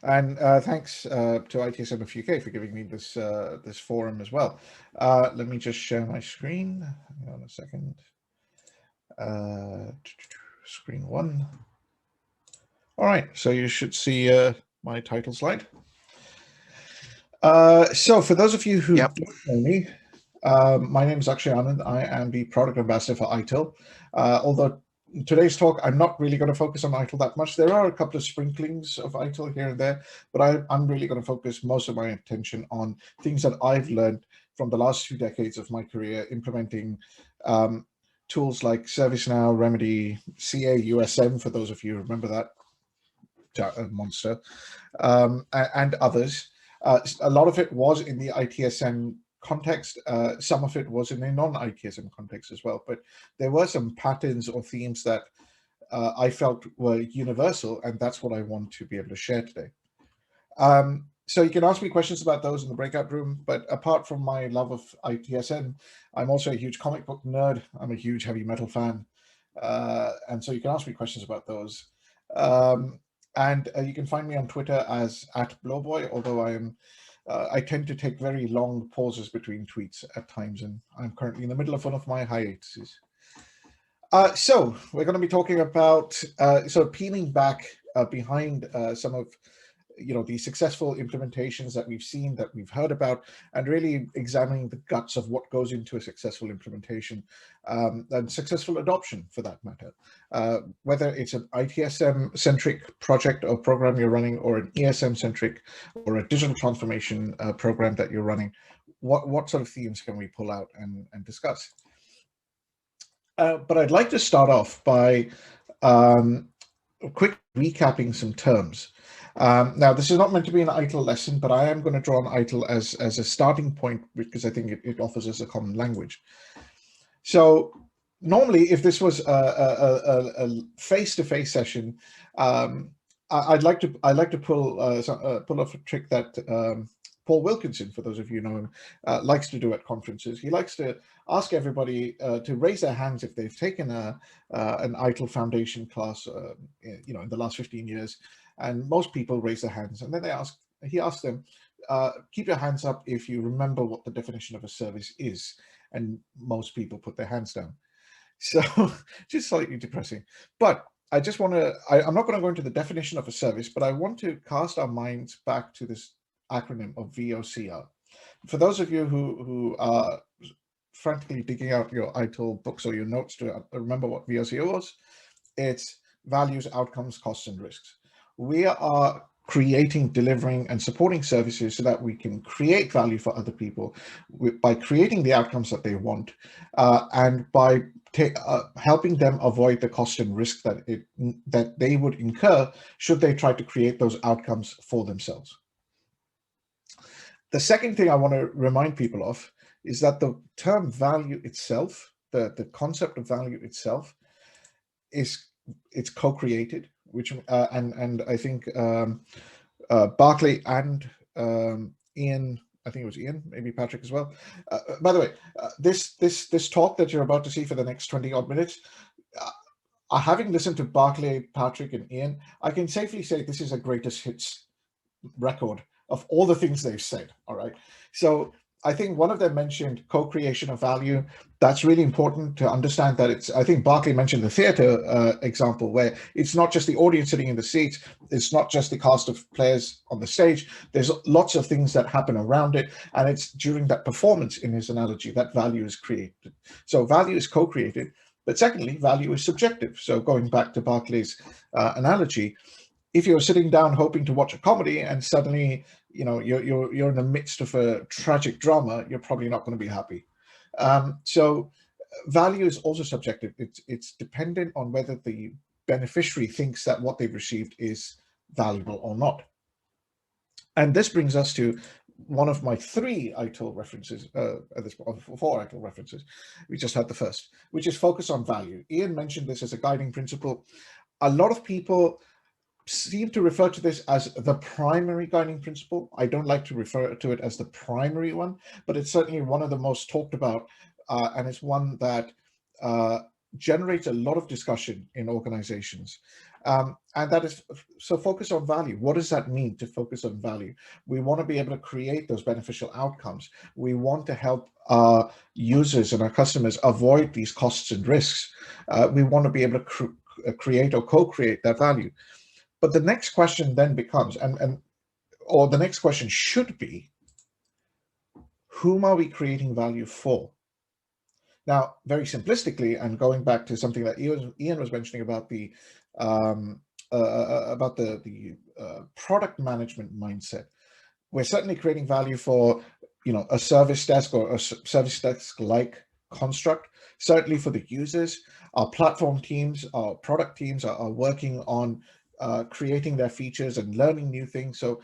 And thanks to ITSM of UK for giving me this this forum as well. Let me just share my screen. Hang on a second. Uh, Screen one. All right, so you should see my title slide. So for those of you who Yep. don't know me, my name is Akshay Anand. I am the product ambassador for ITIL. Although today's talk, I'm not really going to focus on ITIL that much. There are a couple of sprinklings of ITIL here and there, but I'm really going to focus most of my attention on things that I've learned from the last 2 decades of my career implementing tools like ServiceNow, Remedy, CA, USM, for those of you who remember that monster, and others. A lot of it was in the ITSM context. Some of it was in a non-ITSM context as well. But there were some patterns or themes that I felt were universal, and that's what I want to be able to share today. So you can ask me questions about those in the breakout room, but apart from my love of ITSM, I'm also a huge comic book nerd. I'm a huge heavy metal fan. And so you can ask me questions about those. And you can find me on Twitter as @Blowboy, although I tend to take very long pauses between tweets at times, and I'm currently in the middle of one of my hiatuses. So we're going to be talking about sort of peeling back behind some of the successful implementations that we've seen, that we've heard about, and really examining the guts of what goes into a successful implementation and successful adoption, for that matter. Whether it's an ITSM-centric project or program you're running, or an ESM-centric or a digital transformation program that you're running, what sort of themes can we pull out and discuss? But I'd like to start off by quick recapping some terms. Now, this is not meant to be an ITIL lesson, but I am going to draw on ITIL as a starting point because I think it offers us a common language. So normally, if this was a face-to-face session, I'd like to pull off a trick that Paul Wilkinson, for those of you who know him, likes to do at conferences. He likes to ask everybody to raise their hands if they've taken an ITIL Foundation class, in the last 15 years. And most people raise their hands, and then he asks them, keep your hands up if you remember what the definition of a service is. And most people put their hands down. So just slightly depressing. But I just want to, I'm not going to go into the definition of a service, but I want to cast our minds back to this acronym of VOCR. For those of you who are frantically digging out your ITIL books or your notes to remember what VOCR was, it's values, outcomes, costs, and risks. We are creating, delivering, and supporting services so that we can create value for other people by creating the outcomes that they want, and by helping them avoid the cost and risk that they would incur should they try to create those outcomes for themselves. The second thing I want to remind people of is that the term value itself, the concept of value itself, it's co-created, which and I think Barclay and Ian, I think it was Ian, maybe Patrick as well. By the way, this talk that you're about to see for the next 20 odd minutes, having listened to Barclay, Patrick, and Ian, I can safely say this is a greatest hits record of all the things they've said. All right, so I think one of them mentioned co-creation of value. That's really important to understand that it's, I think Barclay mentioned the theater example, where it's not just the audience sitting in the seats, it's not just the cast of players on the stage, there's lots of things that happen around it, and it's during that performance, in his analogy, that value is created. So value is co-created, but secondly, value is subjective. So going back to Barclay's analogy, if you're sitting down hoping to watch a comedy and suddenly you're in the midst of a tragic drama, you're probably not going to be happy. So value is also subjective. It's dependent on whether the beneficiary thinks that what they've received is valuable or not. And this brings us to one of my 3 ITIL references, at this point, 4 ITIL references. We just had the first, which is focus on value. Ian mentioned this as a guiding principle. A lot of people seem to refer to this as the primary guiding principle. I don't like to refer to it as the primary one, but it's certainly one of the most talked about, and it's one that generates a lot of discussion in organizations. And that is, so focus on value. What does that mean to focus on value? We want to be able to create those beneficial outcomes. We want to help our users and our customers avoid these costs and risks. We want to be able to create or co-create that value. But the next question then becomes, or the next question should be, whom are we creating value for? Now, very simplistically, and going back to something that Ian was mentioning about the product management mindset, we're certainly creating value for, a service desk or a service desk like construct. Certainly for the users, our platform teams, our product teams are working on creating their features and learning new things. So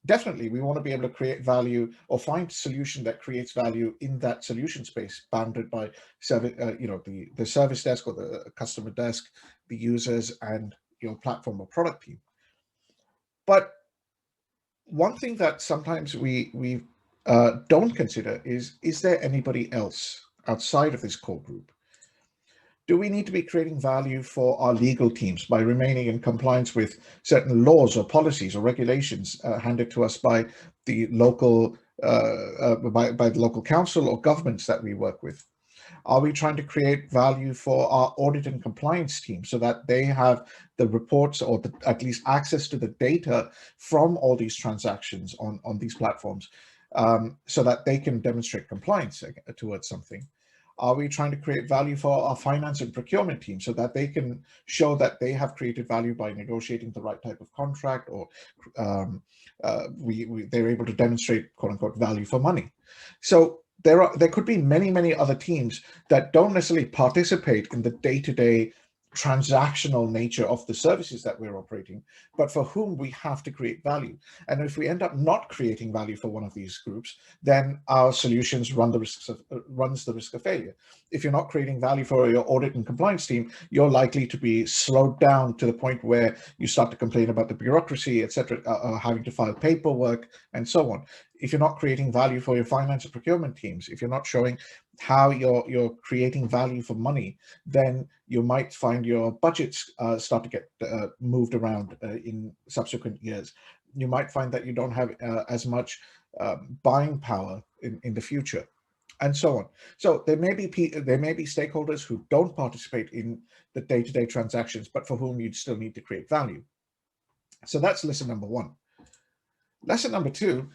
definitely, we want to be able to create value or find a solution that creates value in that solution space, bounded by service, the service desk or the customer desk, the users, and your platform or product team. But one thing that sometimes we don't consider is there anybody else outside of this core group? Do we need to be creating value for our legal teams by remaining in compliance with certain laws or policies or regulations handed to us by the local by the local council or governments that we work with? Are we trying to create value for our audit and compliance team so that they have the reports or at least access to the data from all these transactions on these platforms, so that they can demonstrate compliance towards something? Are we trying to create value for our finance and procurement team so that they can show that they have created value by negotiating the right type of contract, or they're able to demonstrate quote unquote value for money? So there could be many other teams that don't necessarily participate in the day-to-day transactional nature of the services that we're operating, but for whom we have to create value. And if we end up not creating value for one of these groups, then our solutions runs the risk of failure. If you're not creating value for your audit and compliance team, you're likely to be slowed down to the point where you start to complain about the bureaucracy, etc., having to file paperwork and so on. If you're not creating value for your finance and procurement teams, if you're not showing how you're creating value for money, then you might find your budgets start to get moved around in subsequent years. You might find that you don't have as much buying power in the future, and so on. So there may be stakeholders who don't participate in the day-to-day transactions, but for whom you'd still need to create value. So that's lesson number one. Lesson number two,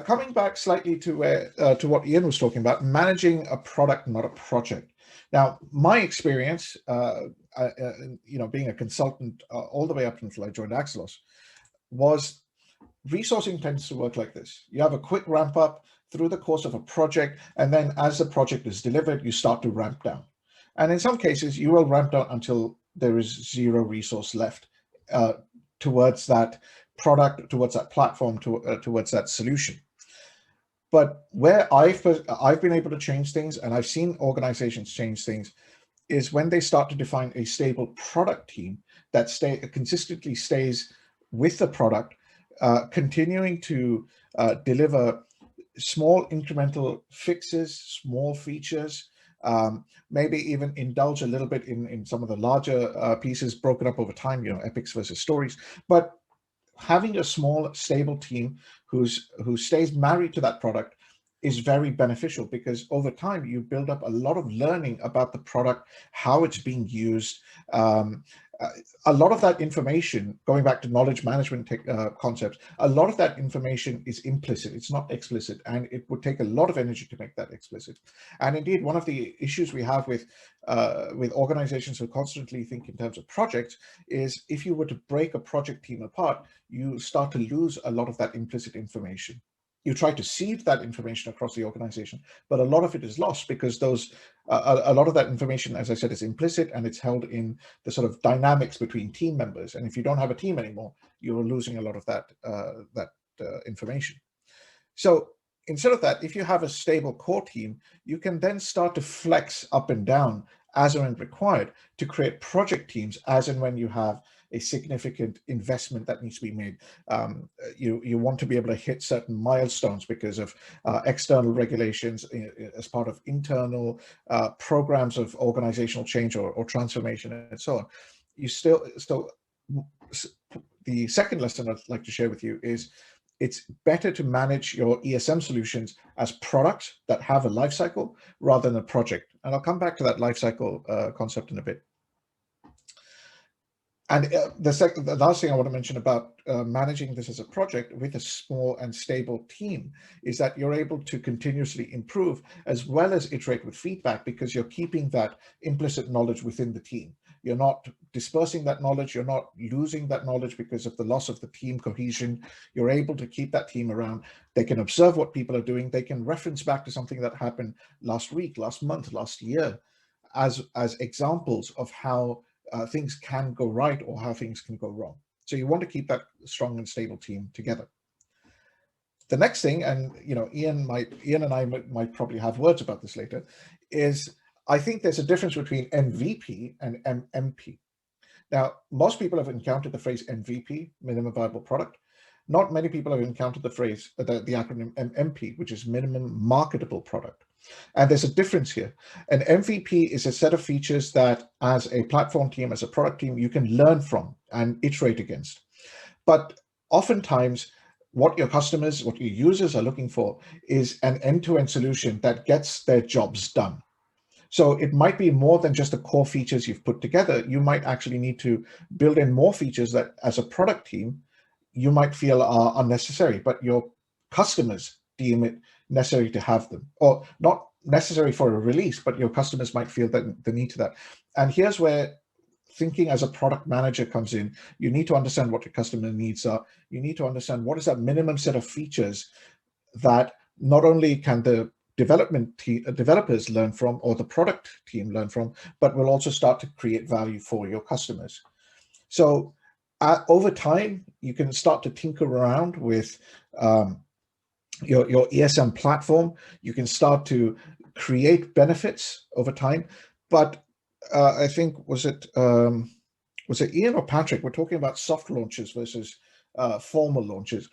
coming back slightly to what Ian was talking about, managing a product, not a project. Now, my experience, being a consultant all the way up until I joined AXELOS, was resourcing tends to work like this. You have a quick ramp up through the course of a project, and then as the project is delivered, you start to ramp down. And in some cases, you will ramp down until there is zero resource left towards that product, towards that platform, towards that solution. But where I've been able to change things, and I've seen organizations change things, is when they start to define a stable product team that consistently stays with the product, continuing to deliver small incremental fixes, small features, maybe even indulge a little bit in some of the larger pieces broken up over time, epics versus stories, but having a small stable team who stays married to that product is very beneficial, because over time you build up a lot of learning about the product, how it's being used. A lot of that information, going back to knowledge management concepts, a lot of that information is implicit. It's not explicit, and it would take a lot of energy to make that explicit. And indeed, one of the issues we have with organizations who constantly think in terms of projects is, if you were to break a project team apart, you start to lose a lot of that implicit information. You try to seed that information across the organization, but a lot of it is lost because a lot of that information, as I said, is implicit, and it's held in the sort of dynamics between team members. And if you don't have a team anymore, you're losing a lot of that information. So instead of that, if you have a stable core team, you can then start to flex up and down as and when required to create project teams as and when you have a significant investment that needs to be made. You want to be able to hit certain milestones because of external regulations as part of internal programs of organizational change or transformation and so on. the second lesson I'd like to share with you is it's better to manage your ESM solutions as products that have a life cycle rather than a project. And I'll come back to that life cycle concept in a bit. And the last thing I want to mention about managing this as a project with a small and stable team is that you're able to continuously improve as well as iterate with feedback, because you're keeping that implicit knowledge within the team. You're not dispersing that knowledge. You're not losing that knowledge because of the loss of the team cohesion. You're able to keep that team around. They can observe what people are doing. They can reference back to something that happened last week, last month, last year as examples of how things can go right or how things can go wrong. So you want to keep that strong and stable team together. The next thing, and Ian and I might probably have words about this later, is I think there's a difference between MVP and MMP. Now, most people have encountered the phrase MVP, minimum viable product. Not many people have encountered the phrase, the acronym MMP, which is minimum marketable product. And there's a difference here. An MVP is a set of features that as a platform team, as a product team, you can learn from and iterate against. But oftentimes, what your customers, what your users are looking for is an end-to-end solution that gets their jobs done. So it might be more than just the core features you've put together. You might actually need to build in more features that as a product team, you might feel are unnecessary, but your customers deem it necessary to have them, or not necessary for a release, but your customers might feel that the need to that. And here's where thinking as a product manager comes in. You need to understand what your customer needs are. You need to understand what is that minimum set of features that not only can the developers learn from, or the product team learn from, but will also start to create value for your customers. So over time, you can start to tinker around with your ESM platform. You can start to create benefits over time. But I think, was it Ian or Patrick? We're talking about soft launches versus formal launches.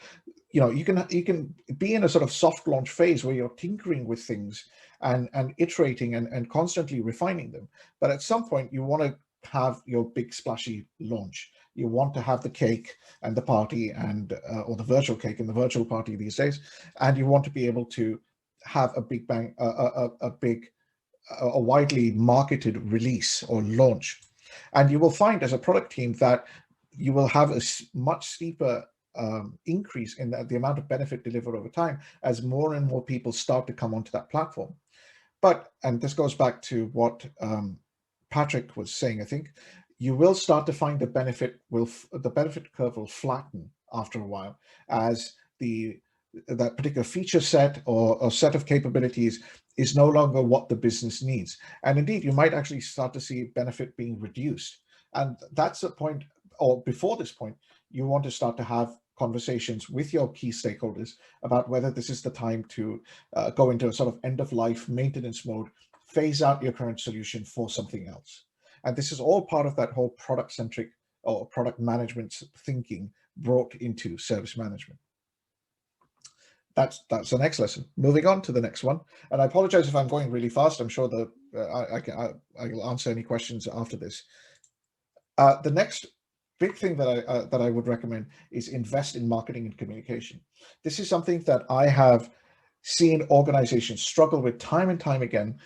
You can be in a sort of soft launch phase where you're tinkering with things and iterating and constantly refining them. But at some point, you want to have your big splashy launch. You want to have the cake and the party, and or the virtual cake and the virtual party these days, and you want to be able to have a big bang, a widely marketed release or launch. And you will find as a product team that you will have a much steeper increase in the amount of benefit delivered over time as more and more people start to come onto that platform. But, and this goes back to what Patrick was saying, I think, you will start to find the benefit curve will flatten after a while as that particular feature set or set of capabilities is no longer what the business needs. And indeed, you might actually start to see benefit being reduced. And that's a point, or before this point, you want to start to have conversations with your key stakeholders about whether this is the time to go into a sort of end-of-life maintenance mode, phase out your current solution for something else. And this is all part of that whole product-centric or product management thinking brought into service management. That's the next lesson. Moving on to the next one. And I apologize if I'm going really fast. I'm sure that I'll answer any questions after this. The next big thing that I would recommend is invest in marketing and communication. This is something that I have seen organizations struggle with time and time again.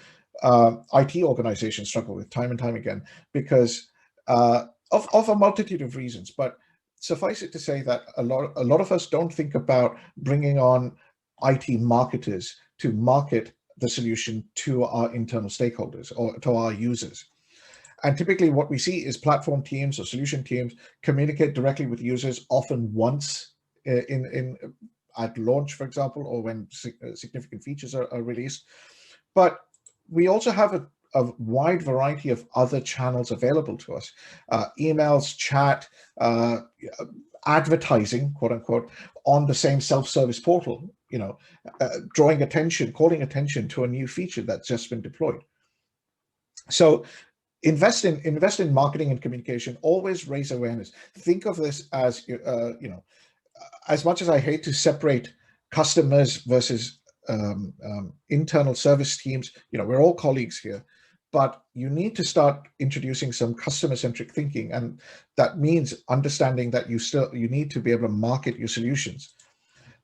IT organizations struggle with time and time again because of a multitude of reasons. But suffice it to say that a lot of us don't think about bringing on IT marketers to market the solution to our internal stakeholders or to our users. And typically what we see is platform teams or solution teams communicate directly with users often once at launch, for example, or when significant features are released. But we also have a wide variety of other channels available to us, emails, chat, advertising, quote unquote, on the same self-service portal, calling attention to a new feature that's just been deployed. So invest in marketing and communication. Always raise awareness. Think of this as, as much as I hate to separate customers versus internal service teams, we're all colleagues here. but you need to start introducing some customer-centric thinking, and that means understanding that you need to be able to market your solutions.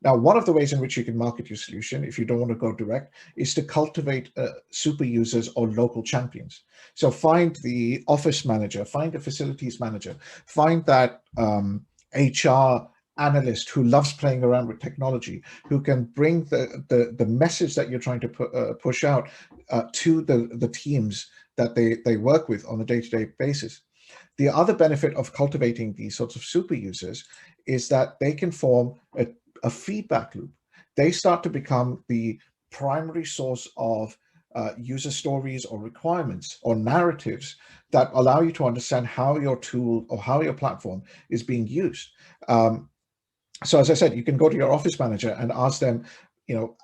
Now, one of the ways in which you can market your solution, if you don't want to go direct, is to cultivate super users or local champions. So find the office manager, find the facilities manager, find that HR analyst who loves playing around with technology, who can bring the message that you're trying to push out to the teams that they work with on a day-to-day basis. The other benefit of cultivating these sorts of super users is that they can form a feedback loop. They start to become the primary source of user stories or requirements or narratives that allow you to understand how your tool or how your platform is being used. So as I said, you can go to your office manager and ask them,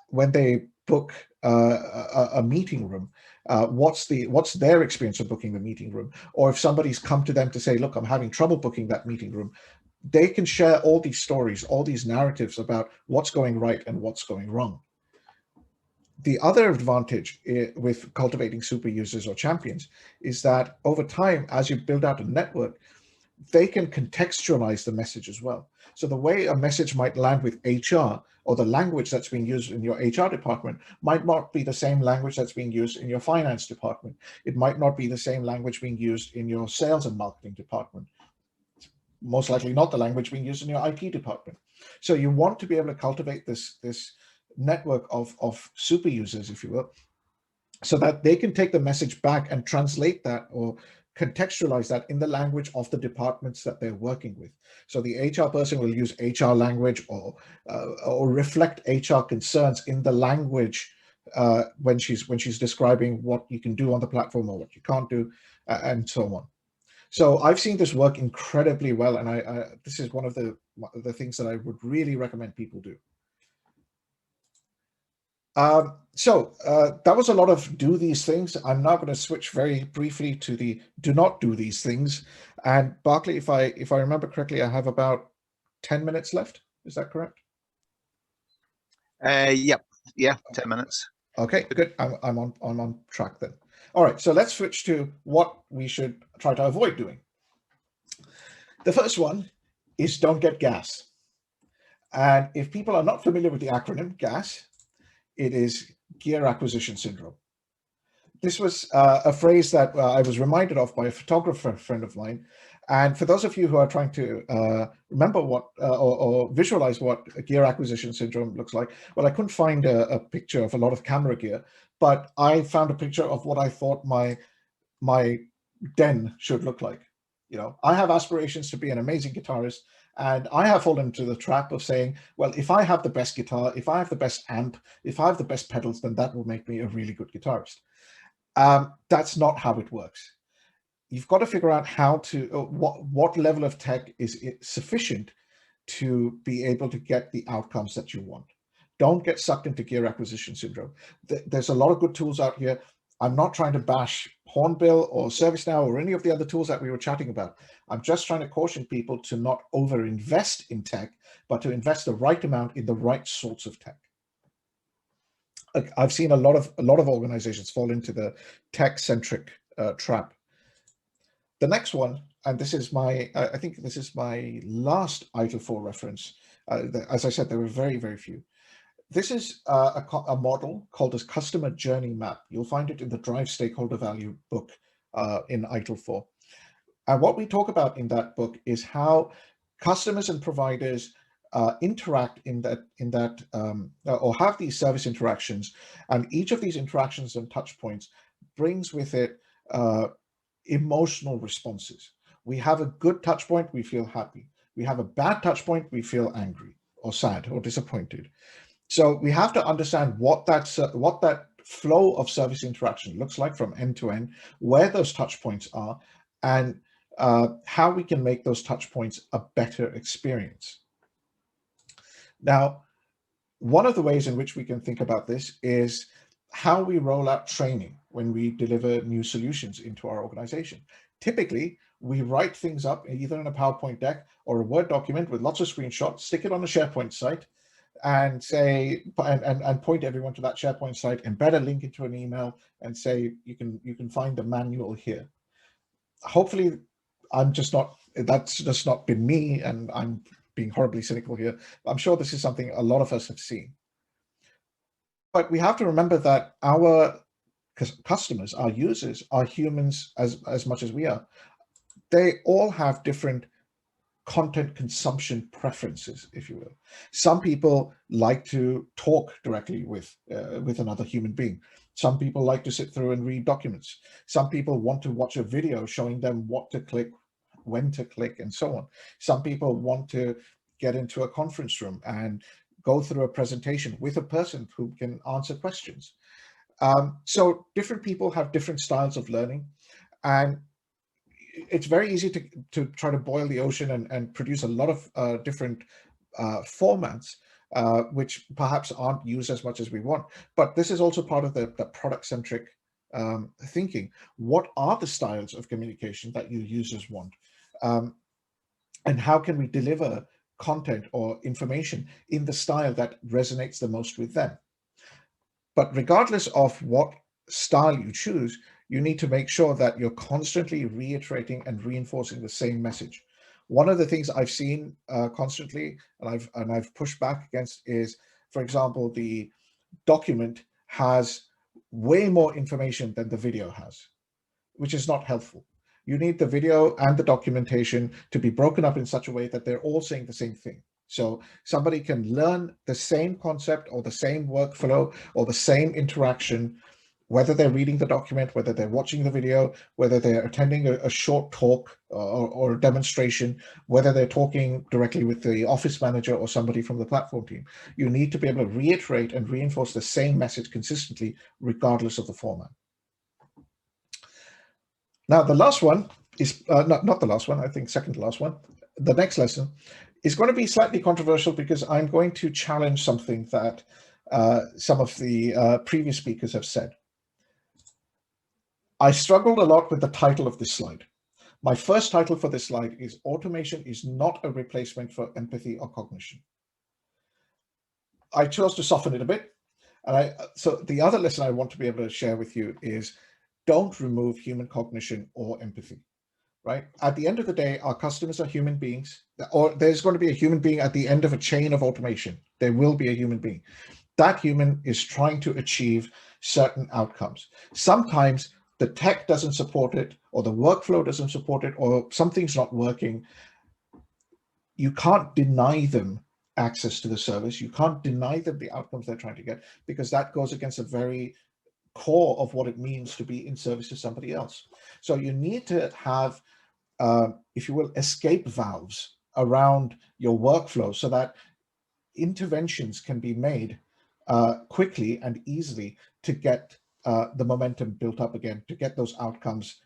when they book a meeting room, what's their experience of booking the meeting room? Or if somebody's come to them to say, look, I'm having trouble booking that meeting room, they can share all these stories, all these narratives about what's going right and what's going wrong. The other advantage with cultivating super users or champions is that over time, as you build out a network, they can contextualize the message as well. So the way a message might land with HR, or the language that's being used in your HR department, might not be the same language that's being used in your finance department. It might not be the same language being used in your sales and marketing department. Most likely not the language being used in your IT department. So you want to be able to cultivate this network of super users, if you will, so that they can take the message back and translate that or contextualize that in the language of the departments that they're working with. So the HR person will use HR language or reflect HR concerns in the language when she's describing what you can do on the platform or what you can't do, and so on. So I've seen this work incredibly well, and this is one of the things that I would really recommend people do. So that was a lot of do these things. I'm now going to switch very briefly to the do not do these things. And Barclay, if I remember correctly, I have about 10 minutes left. Is that correct? Yep. Yeah, 10 minutes. Okay, good. I'm on track then. All right, so let's switch to what we should try to avoid doing. The first one is don't get gas. And if people are not familiar with the acronym GAS, it is gear acquisition syndrome. This was a phrase that I was reminded of by a photographer friend of mine. And for those of you who are trying to remember what or visualize what gear acquisition syndrome looks like, well, I couldn't find a picture of a lot of camera gear, but I found a picture of what I thought my den should look like. I have aspirations to be an amazing guitarist, and I have fallen into the trap of saying, well, if I have the best guitar, if I have the best amp, if I have the best pedals, then that will make me a really good guitarist. That's not how it works. You've got to figure out how to, what level of tech is sufficient to be able to get the outcomes that you want. Don't get sucked into gear acquisition syndrome. There's a lot of good tools out here. I'm not trying to bash Hornbill or ServiceNow or any of the other tools that we were chatting about. I'm just trying to caution people to not over-invest in tech, but to invest the right amount in the right sorts of tech. I've seen a lot of organizations fall into the tech-centric trap. The next one, and this is I think this is my last ITIL4 reference. As I said, there were very, very few. This is a model called a customer journey map. You'll find it in the Drive Stakeholder Value book in ITIL4. And what we talk about in that book is how customers and providers interact in that or have these service interactions, and each of these interactions and touch points brings with it emotional responses. We have a good touch point, we feel happy. We have a bad touch point, we feel angry or sad or disappointed. So we have to understand what that flow of service interaction looks like from end to end, where those touch points are, and how we can make those touch points a better experience. Now, one of the ways in which we can think about this is how we roll out training when we deliver new solutions into our organization. Typically, we write things up either in a PowerPoint deck or a Word document with lots of screenshots, stick it on a SharePoint site, and say, and point everyone to that SharePoint site, embed a link into an email and say, you can find the manual here. Hopefully that's just not been me, and I'm being horribly cynical here. I'm sure this is something a lot of us have seen. But we have to remember that our customers, our users, are humans as much as we are. They all have different content consumption preferences, if you will. Some people like to talk directly with another human being. Some people like to sit through and read documents. Some people want to watch a video showing them what to click, when to click, and so on. Some people want to get into a conference room and go through a presentation with a person who can answer questions. So different people have different styles of learning, and it's very easy to try to boil the ocean and produce a lot of different formats, which perhaps aren't used as much as we want. But this is also part of the product-centric thinking. What are the styles of communication that your users want? And how can we deliver content or information in the style that resonates the most with them? But regardless of what style you choose, you need to make sure that you're constantly reiterating and reinforcing the same message. One of the things I've seen constantly, and I've pushed back against, is, for example, the document has way more information than the video has, which is not helpful. You need the video and the documentation to be broken up in such a way that they're all saying the same thing. So somebody can learn the same concept or the same workflow or the same interaction, whether they're reading the document, whether they're watching the video, whether they're attending a short talk or a demonstration, whether they're talking directly with the office manager or somebody from the platform team. You need to be able to reiterate and reinforce the same message consistently, regardless of the format. Now, the last one is, not the last one, I think second to last one. The next lesson is going to be slightly controversial because I'm going to challenge something that some of the previous speakers have said. I struggled a lot with the title of this slide. My first title for this slide is "Automation is not a replacement for empathy or cognition." I chose to soften it a bit. So the other lesson I want to be able to share with you is, don't remove human cognition or empathy, right? At the end of the day, our customers are human beings, or there's going to be a human being at the end of a chain of automation. There will be a human being. That human is trying to achieve certain outcomes. Sometimes the tech doesn't support it, or the workflow doesn't support it, or something's not working. You can't deny them access to the service. You can't deny them the outcomes they're trying to get, because that goes against the very core of what it means to be in service to somebody else. So you need to have, if you will, escape valves around your workflow so that interventions can be made quickly and easily to get the momentum built up again, to get those outcomes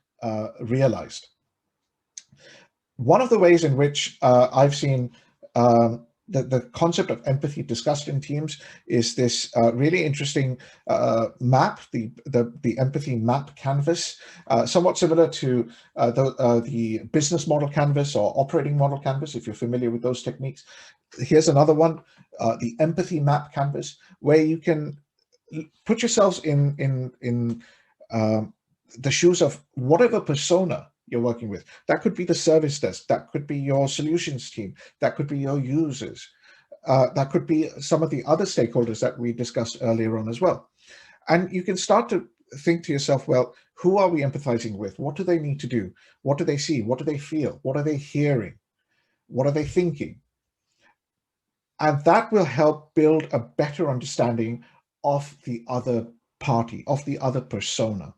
realized. One of the ways in which I've seen the concept of empathy discussed in teams is this really interesting map, the empathy map canvas, somewhat similar to the business model canvas or operating model canvas, if you're familiar with those techniques. Here's another one, the empathy map canvas, where you can put yourselves in the shoes of whatever persona you're working with. That could be the service desk, that could be your solutions team, that could be your users, that could be some of the other stakeholders that we discussed earlier on as well. And you can start to think to yourself, well, who are we empathizing with? What do they need to do? What do they see? What do they feel? What are they hearing? What are they thinking? And that will help build a better understanding of the other party, of the other persona.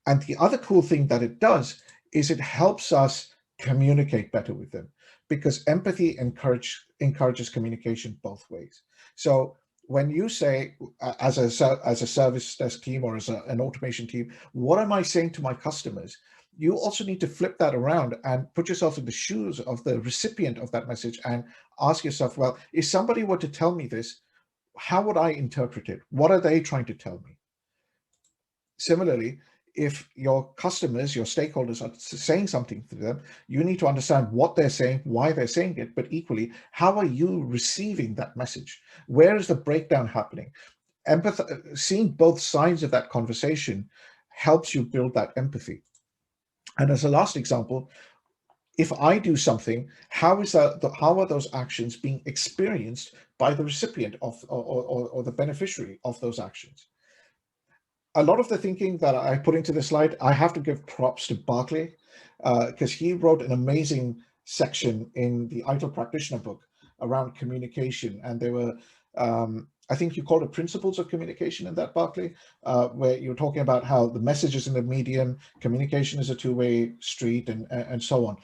And the other cool thing that it does is it helps us communicate better with them, because empathy encourages communication both ways. So when you say, as a service desk team or as an automation team, what am I saying to my customers? You also need to flip that around and put yourself in the shoes of the recipient of that message and ask yourself, well, if somebody were to tell me this, how would I interpret it? What are they trying to tell me? Similarly, if your customers, your stakeholders are saying something to them, you need to understand what they're saying, why they're saying it, but equally, how are you receiving that message? Where is the breakdown happening? Seeing both sides of that conversation helps you build that empathy. And as a last example, if I do something, how are those actions being experienced by the recipient of or the beneficiary of those actions? A lot of the thinking that I put into this slide, I have to give props to Barclay, because he wrote an amazing section in the ITIL practitioner book around communication. And there were, I think you called it principles of communication in that, Barclay, where you're talking about how the message is in the medium, communication is a two-way street, and so on.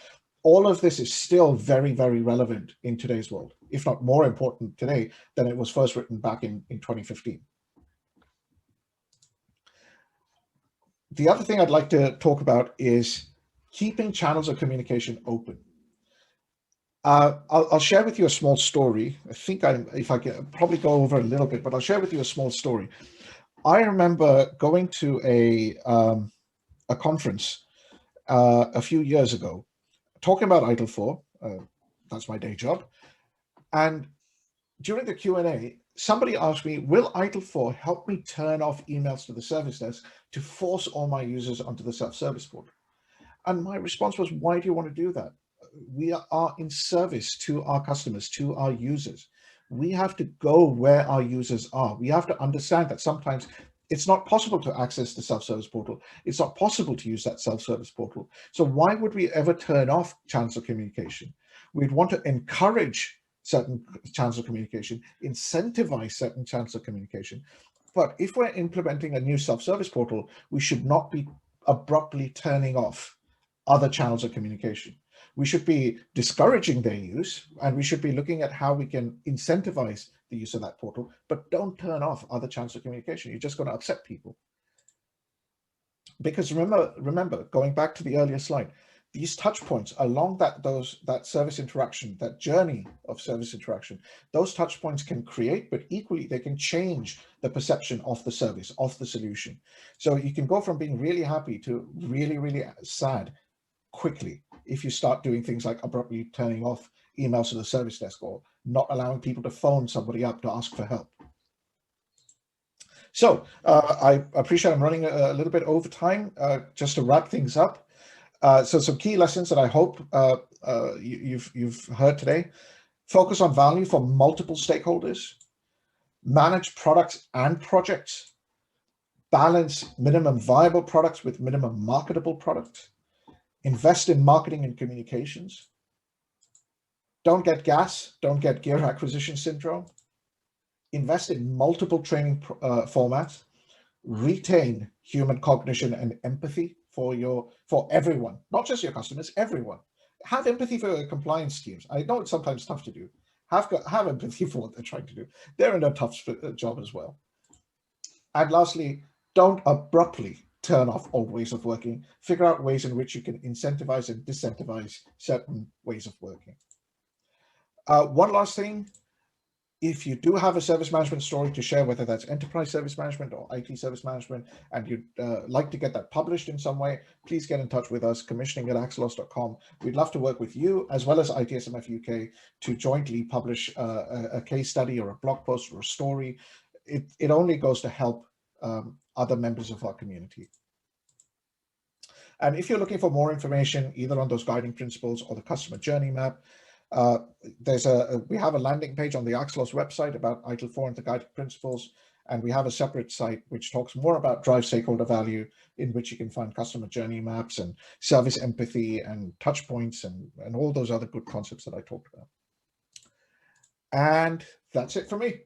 All of this is still very, very relevant in today's world, if not more important today than it was first written back in 2015. The other thing I'd like to talk about is keeping channels of communication open. I'll share with you a small story. I think if I can probably go over a little bit, but I'll share with you a small story. I remember going to a conference a few years ago, talking about ITIL 4. That's my day job. And during the Q&A, somebody asked me, will ITIL 4 help me turn off emails to the service desk to force all my users onto the self-service portal? And my response was, why do you want to do that? We are in service to our customers, to our users. We have to go where our users are. We have to understand that sometimes it's not possible to access the self-service portal. It's not possible to use that self-service portal. So why would we ever turn off channels of communication? We'd want to encourage certain channels of communication, incentivize certain channels of communication. But if we're implementing a new self-service portal, we should not be abruptly turning off other channels of communication. We should be discouraging their use, and we should be looking at how we can incentivize the use of that portal, but don't turn off other channels of communication. You're just going to upset people. Because remember, going back to the earlier slide, these touch points along that service interaction, that journey of service interaction, those touch points can create, but equally they can change the perception of the service, of the solution. So you can go from being really happy to really, really sad quickly if you start doing things like abruptly turning off emails to the service desk or not allowing people to phone somebody up to ask for help. So I appreciate I'm running a little bit over time. Just to wrap things up, so some key lessons that I hope you've heard today: focus on value for multiple stakeholders, manage products and projects, balance minimum viable products with minimum marketable products, invest in marketing and communications, don't get gas, don't get gear acquisition syndrome, invest in multiple training formats, retain human cognition and empathy for everyone, not just your customers, everyone. Have empathy for your compliance teams. I know it's sometimes tough to do. Have empathy for what they're trying to do. They're in a tough job as well. And lastly, don't abruptly turn off old ways of working. Figure out ways in which you can incentivize and disincentivize certain ways of working. One last thing, if you do have a service management story to share, whether that's enterprise service management or IT service management, and you'd like to get that published in some way, please get in touch with us, commissioning@axelos.com. We'd love to work with you as well as ITSMF UK to jointly publish a case study or a blog post or a story. It only goes to help other members of our community. And if you're looking for more information, either on those guiding principles or the customer journey map, we have a landing page on the AXELOS website about ITIL 4 and the guiding principles, and we have a separate site which talks more about drive stakeholder value, in which you can find customer journey maps and service empathy and touch points and all those other good concepts that I talked about. And that's it for me.